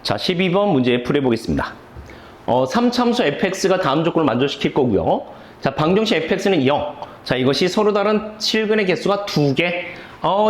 자, 12번 문제 풀어보겠습니다. 3참수 fx가 다음 조건을 만족시킬 거고요. 자, 방정식 fx는 0. 자, 이것이 서로 다른 실근의 개수가 2개.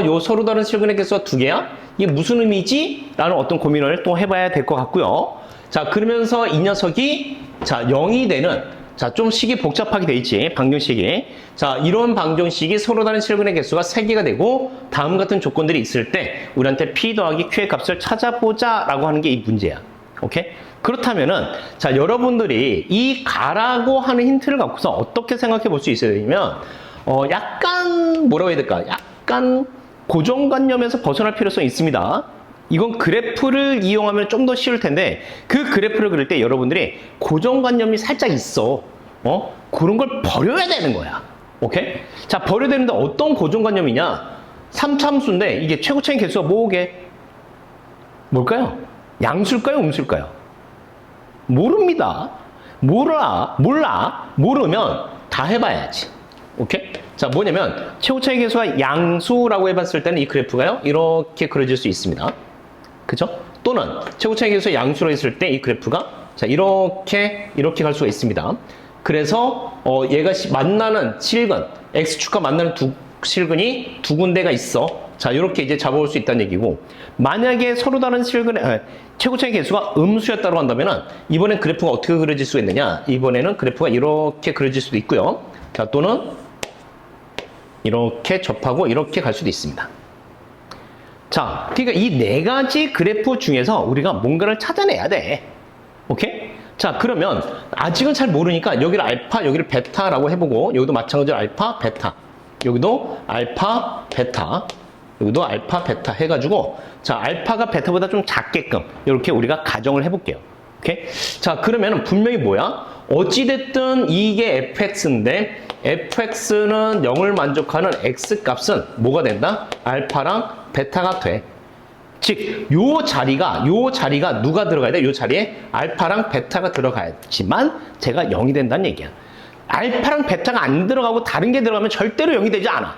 요 서로 다른 실근의 개수가 2개야? 이게 무슨 의미지? 라는 어떤 고민을 또 해봐야 될 것 같고요. 자, 그러면서 이 녀석이, 자, 0이 되는, 자, 좀 식이 복잡하게 돼 있지, 방정식이. 자, 이런 방정식이 서로 다른 실근의 개수가 3개가 되고, 다음 같은 조건들이 있을 때, 우리한테 P 더하기 Q의 값을 찾아보자 라고 하는 게 이 문제야. 오케이? 그렇다면은, 자, 여러분들이 이 가라고 하는 힌트를 갖고서 어떻게 생각해 볼 수 있어야 되냐면, 약간, 뭐라고 해야 될까? 약간 고정관념에서 벗어날 필요성이 있습니다. 이건 그래프를 이용하면 좀 더 쉬울 텐데, 그 그래프를 그릴 때 여러분들이 고정관념이 살짝 있어. 그런 걸 버려야 되는 거야. 오케이? 자, 버려야 되는데 어떤 고정관념이냐? 3참수인데 이게 최고차인 개수가 뭐게? 뭘까요? 양수일까요? 음수일까요? 모릅니다. 몰라. 모르면 다 해봐야지. 오케이? 자, 뭐냐면 최고차의 개수가 양수라고 해봤을 때는 이 그래프가요, 이렇게 그려질 수 있습니다. 그죠? 또는 최고차의 개수가 양수로 했을 때 이 그래프가, 자, 이렇게 갈 수가 있습니다. 그래서 얘가 만나는 실근, x축과 만나는 두 실근이 두 군데가 있어. 자, 이렇게 이제 잡아올 수 있다는 얘기고, 만약에 서로 다른 실근의 최고차의 개수가 음수였다고 한다면은 이번엔 그래프가 어떻게 그려질 수 있느냐? 이번에는 그래프가 이렇게 그려질 수도 있고요. 자, 또는 이렇게 접하고 이렇게 갈 수도 있습니다. 자, 그러니까 이 네 가지 그래프 중에서 우리가 뭔가를 찾아내야 돼. 오케이? 자, 그러면 아직은 잘 모르니까 여기를 알파, 여기를 베타라고 해보고, 여기도 마찬가지로 알파, 베타, 여기도 알파, 베타, 여기도 알파, 베타 해가지고, 자, 알파가 베타보다 좀 작게끔 이렇게 우리가 가정을 해볼게요. 오케이? 자, 그러면은 분명히 뭐야? 어찌됐든 이게 fx인데, fx는 0을 만족하는 x값은 뭐가 된다? 알파랑 베타가 돼. 즉, 요 자리가 누가 들어가야 돼? 요 자리에 알파랑 베타가 들어가야지만 제가 0이 된다는 얘기야. 알파랑 베타가 안 들어가고 다른 게 들어가면 절대로 0이 되지 않아.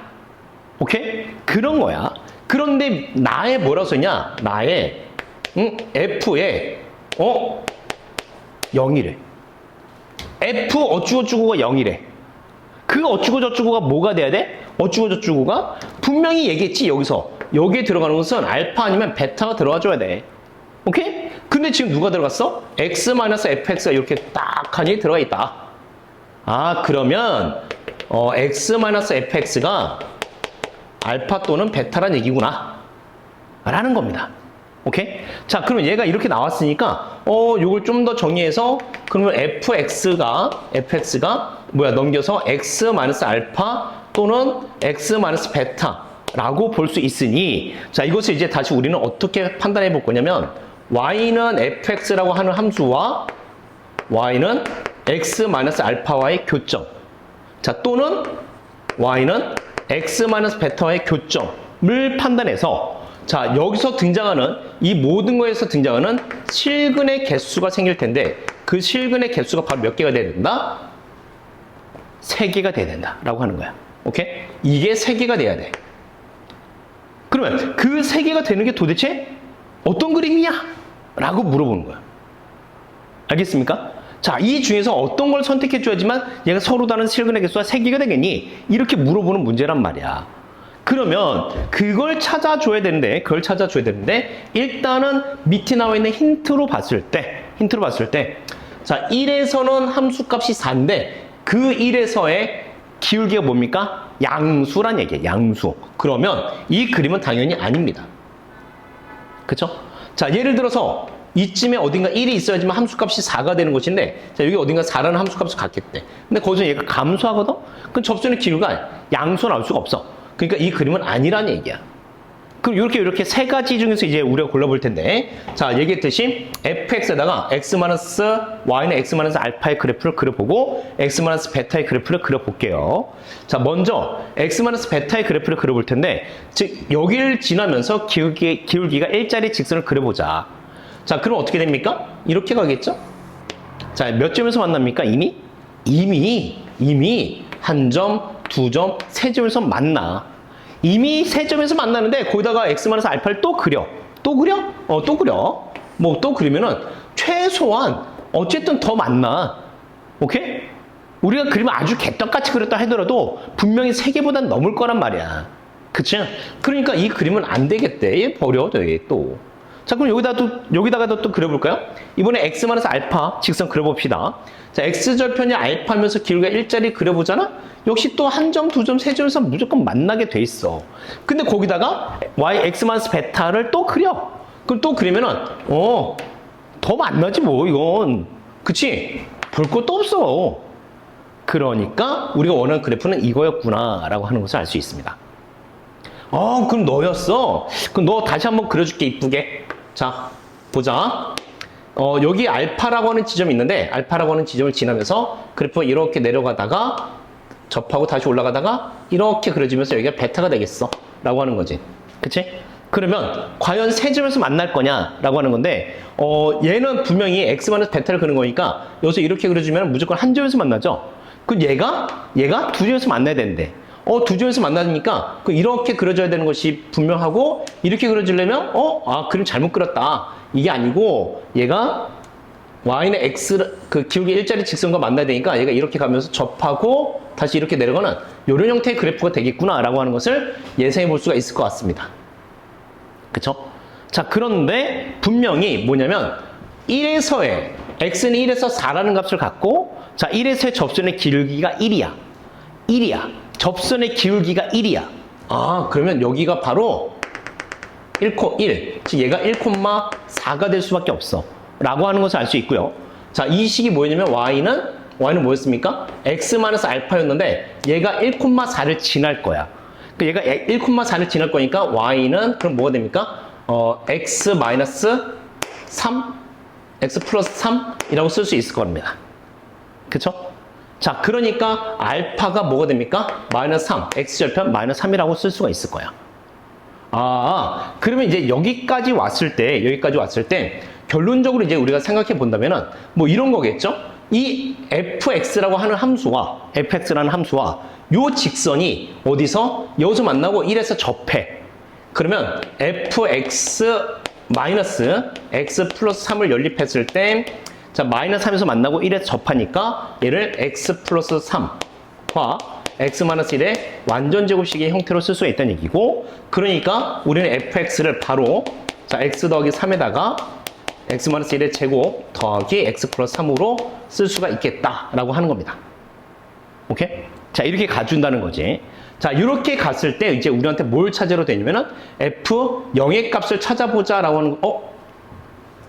오케이? 그런 거야. 그런데 나의 뭐라고 써있냐? 나의 f에 0이래. f 어쩌고저쩌고가 0이래. 그 어쩌고저쩌고가 뭐가 돼야 돼? 어쩌고저쩌고가 분명히 얘기했지, 여기서. 여기에 들어가는 것은 알파 아니면 베타가 들어가줘야 돼. 오케이? 근데 지금 누가 들어갔어? x-fx가 이렇게 딱 하니 들어가 있다. 아, 그러면 x-fx가 알파 또는 베타란 얘기구나 라는 겁니다. 오케이? 자, 그러면 얘가 이렇게 나왔으니까 요걸 좀 더 정리해서, 그러면 fx가 뭐야, 넘겨서 x-알파 또는 x-베타라고 볼 수 있으니, 자, 이것을 이제 다시 우리는 어떻게 판단해 볼 거냐면, y는 fx라고 하는 함수와 y는 x-알파와의 교점, 자, 또는 y는 x-베타와의 교점을 판단해서, 자, 여기서 등장하는 이 모든 거에서 등장하는 실근의 개수가 생길 텐데, 그 실근의 개수가 바로 몇 개가 돼야 된다? 3개가 돼야 된다 라고 하는 거야. 오케이? 이게 3개가 돼야 돼. 그러면 그 3개가 되는 게 도대체 어떤 그림이냐? 라고 물어보는 거야. 알겠습니까? 자, 이 중에서 어떤 걸 선택해 줘야지만 얘가 서로 다른 실근의 개수가 3개가 되겠니? 이렇게 물어보는 문제란 말이야. 그러면 그걸 찾아줘야 되는데, 일단은 밑에 나와 있는 힌트로 봤을 때, 자, 1에서는 함수값이 4인데, 그 1에서의 기울기가 뭡니까? 양수란 얘기예요, 양수. 그러면 이 그림은 당연히 아닙니다. 그쵸? 자, 예를 들어서 이쯤에 어딘가 1이 있어야지만 함수값이 4가 되는 곳인데, 자, 여기 어딘가 4라는 함수값을 갖겠대. 근데 거기서 얘가 감소하거든? 그럼 접수는 기울기가 양수 나올 수가 없어. 그러니까 이 그림은 아니라는 얘기야. 그럼 이렇게 세 가지 중에서 이제 우리가 골라볼 텐데, 자, 얘기했듯이 fx에다가 x-y는 x-알파의 그래프를 그려보고 x-베타의 그래프를 그려볼게요. 자, 먼저 x-베타의 그래프를 그려볼 텐데, 즉 여기를 지나면서 기울기가 일자리 직선을 그려보자. 자, 그럼 어떻게 됩니까? 이렇게 가겠죠? 자, 몇 점에서 만납니까? 이미 한 점, 두 점, 세 점에서 만나. 이미 세 점에서 만나는데 거기다가 x-알파를 또 그려. 또 그려? 뭐 또 그러면은 최소한 어쨌든 더 많나. 오케이? 우리가 그림을 아주 개떡같이 그렸다 하더라도 분명히 3개보단 넘을 거란 말이야. 그치? 그러니까 이 그림은 안 되겠대. 얘 버려도 얘 또. 자, 그럼 여기다가도 또 그려볼까요? 이번에 x-알파 직선 그려봅시다. 자, x절편이 알파면서 길이가 1짜리 그려보잖아? 역시 또 한 점, 두 점, 세 점에서 무조건 만나게 돼 있어. 근데 거기다가 y, x-베타를 또 그려. 그럼 또 그리면은, 더 만나지 뭐, 이건. 그치? 볼 것도 없어. 그러니까 우리가 원하는 그래프는 이거였구나 라고 하는 것을 알 수 있습니다. 그럼 너였어? 그럼 너 다시 한번 그려줄게, 이쁘게. 자, 보자. 여기 알파라고 하는 지점이 있는데, 알파라고 하는 지점을 지나면서 그래프가 이렇게 내려가다가 접하고 다시 올라가다가 이렇게 그려지면서 여기가 베타가 되겠어. 라고 하는 거지. 그치? 그러면 과연 세 점에서 만날 거냐? 라고 하는 건데, 얘는 분명히 x-베타를 그리는 거니까 여기서 이렇게 그려주면 무조건 한 점에서 만나죠? 그 얘가 두 점에서 만나야 되는데, 두 점에서 만나니까 이렇게 그려줘야 되는 것이 분명하고, 이렇게 그려주려면 그림 잘못 그렸다 이게 아니고, 얘가 y는 x 기울기 1짜리 직선과 만나야 되니까 얘가 이렇게 가면서 접하고 다시 이렇게 내려가는 이런 형태의 그래프가 되겠구나 라고 하는 것을 예상해 볼 수가 있을 것 같습니다. 그쵸? 자, 그런데 분명히 뭐냐면 1에서의 x는 1에서 4라는 값을 갖고, 자, 1에서의 접선의 기울기가 1이야. 접선의 기울기가 1이야. 그러면 여기가 바로 1, 즉 얘가 1,4가 될 수밖에 없어. 라고 하는 것을 알 수 있고요. 자, 이 식이 뭐였냐면 y는 뭐였습니까? x-알파였는데 얘가 1,4를 지날 거야. 얘가 1,4를 지날 거니까 y는 그럼 뭐가 됩니까? x-3, x 플러스 3이라고 쓸 수 있을 겁니다. 그쵸? 자, 그러니까 알파가 뭐가 됩니까? 마이너스 3, x절편 마이너스 3이라고 쓸 수가 있을 거야. 그러면 이제 여기까지 왔을 때 결론적으로 이제 우리가 생각해 본다면은 뭐 이런 거겠죠? 이 fx라고 하는 함수와 요 직선이 여기서 만나고 1에서 접해. 그러면 fx 마이너스 x 플러스 3을 연립했을 때, 자, 마이너스 3에서 만나고 1에서 접하니까 얘를 x 플러스 3과 x 마이너스 1의 완전 제곱식의 형태로 쓸 수가 있다는 얘기고, 그러니까 우리는 fx를 바로, 자, x 더하기 3에다가 x 마이너스 1의 제곱 더하기 x 플러스 3으로 쓸 수가 있겠다라고 하는 겁니다. 오케이? 자, 이렇게 가준다는 거지. 자, 이렇게 갔을 때 이제 우리한테 뭘 찾으러 되냐면은 f0의 값을 찾아보자라고 하는 거.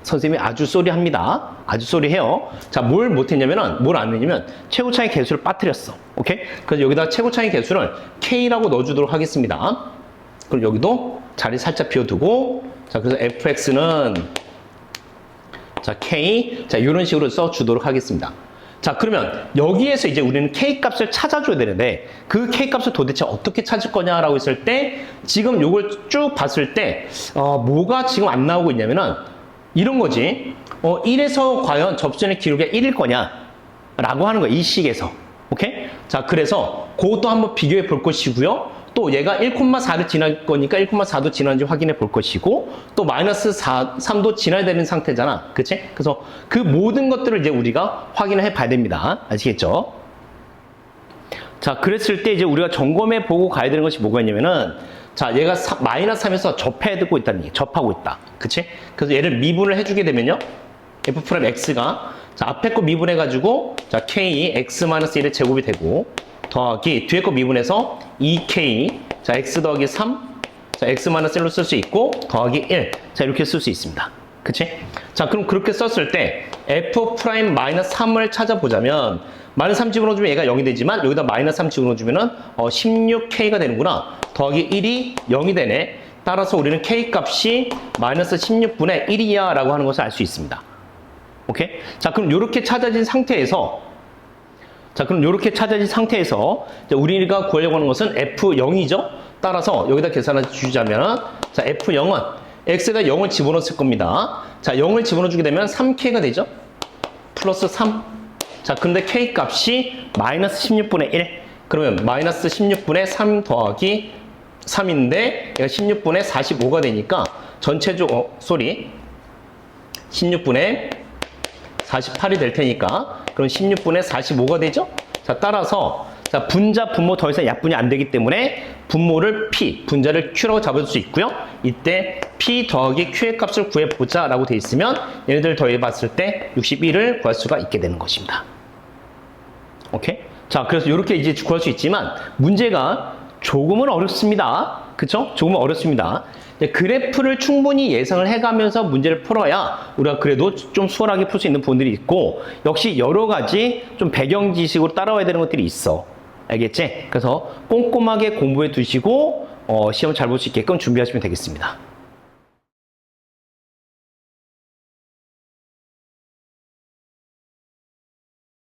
선생님이 아주 쏘리합니다. 아주 쏘리해요. 자, 뭘 안 했냐면 최고차의 개수를 빠뜨렸어. 오케이? 그래서 여기다 최고차의 개수를 k라고 넣어주도록 하겠습니다. 그럼 여기도 자리 살짝 비워두고, 자, 그래서 fx는, 자, k, 자, 이런 식으로 써주도록 하겠습니다. 자, 그러면 여기에서 이제 우리는 k 값을 찾아줘야 되는데, 그 k 값을 도대체 어떻게 찾을 거냐라고 했을 때, 지금 요걸 쭉 봤을 때 뭐가 지금 안 나오고 있냐면은 이런 거지. 1에서 과연 접선의 기울기가 1일 거냐 라고 하는 거야, 이 식에서. 오케이? 자, 그래서 그것도 한번 비교해 볼 것이고요. 또 얘가 1,4를 지날 거니까 1,4도 지났는지 확인해 볼 것이고, 또 마이너스 3도 지나야 되는 상태잖아. 그치? 그래서 그 모든 것들을 이제 우리가 확인해 봐야 됩니다. 아시겠죠? 자, 그랬을 때 이제 우리가 점검해 보고 가야 되는 것이 뭐가 있냐면은, 자, 얘가 마이너스 3에서 접해두고 있다는 얘기, 접하고 있다. 그치? 그래서 얘를 미분을 해주게 되면요, f'x가, 자, 앞에 거 미분해가지고, 자, k, x-1의 제곱이 되고, 더하기, 뒤에 거 미분해서 2k, 자, x 더하기 3, 자, x-1로 쓸 수 있고, 더하기 1. 자, 이렇게 쓸 수 있습니다. 그치? 자, 그럼 그렇게 썼을 때, f'-3을 찾아보자면, 마이너스 3 집어넣어주면 얘가 0이 되지만, 여기다 마이너스 3 집어넣어주면은, 16k가 되는구나. 더하기 1이 0이 되네. 따라서 우리는 k 값이 마이너스 16분의 1이야 라고 하는 것을 알 수 있습니다. 오케이? 자, 그럼 이렇게 찾아진 상태에서, 우리가 구하려고 하는 것은 f0이죠? 따라서 여기다 계산해 주자면, 자, f0은 x에다 0을 집어넣었을 겁니다. 자, 0을 집어넣어주게 되면 3k가 되죠? 플러스 3. 자, 근데 k 값이 마이너스 16분의 1. 그러면 마이너스 16분의 3 더하기 3인데 얘가 16분의 45가 되니까 전체적으로 16분의 48이 될 테니까 그럼 16분의 45가 되죠? 자, 따라서 자, 분자, 분모 더 이상 약분이 안 되기 때문에 분모를 P, 분자를 Q라고 잡을 수 있고요. 이때 P 더하기 Q의 값을 구해보자 라고 돼 있으면 얘네들 더해봤을 때 61을 구할 수가 있게 되는 것입니다. 오케이? 자, 그래서 이렇게 이제 구할 수 있지만 문제가 조금은 어렵습니다. 그쵸? 조금은 어렵습니다. 그래프를 충분히 예상을 해가면서 문제를 풀어야 우리가 그래도 좀 수월하게 풀 수 있는 부분들이 있고 역시 여러 가지 좀 배경 지식으로 따라와야 되는 것들이 있어. 알겠지? 그래서 꼼꼼하게 공부해 두시고 시험 잘 볼 수 있게끔 준비하시면 되겠습니다.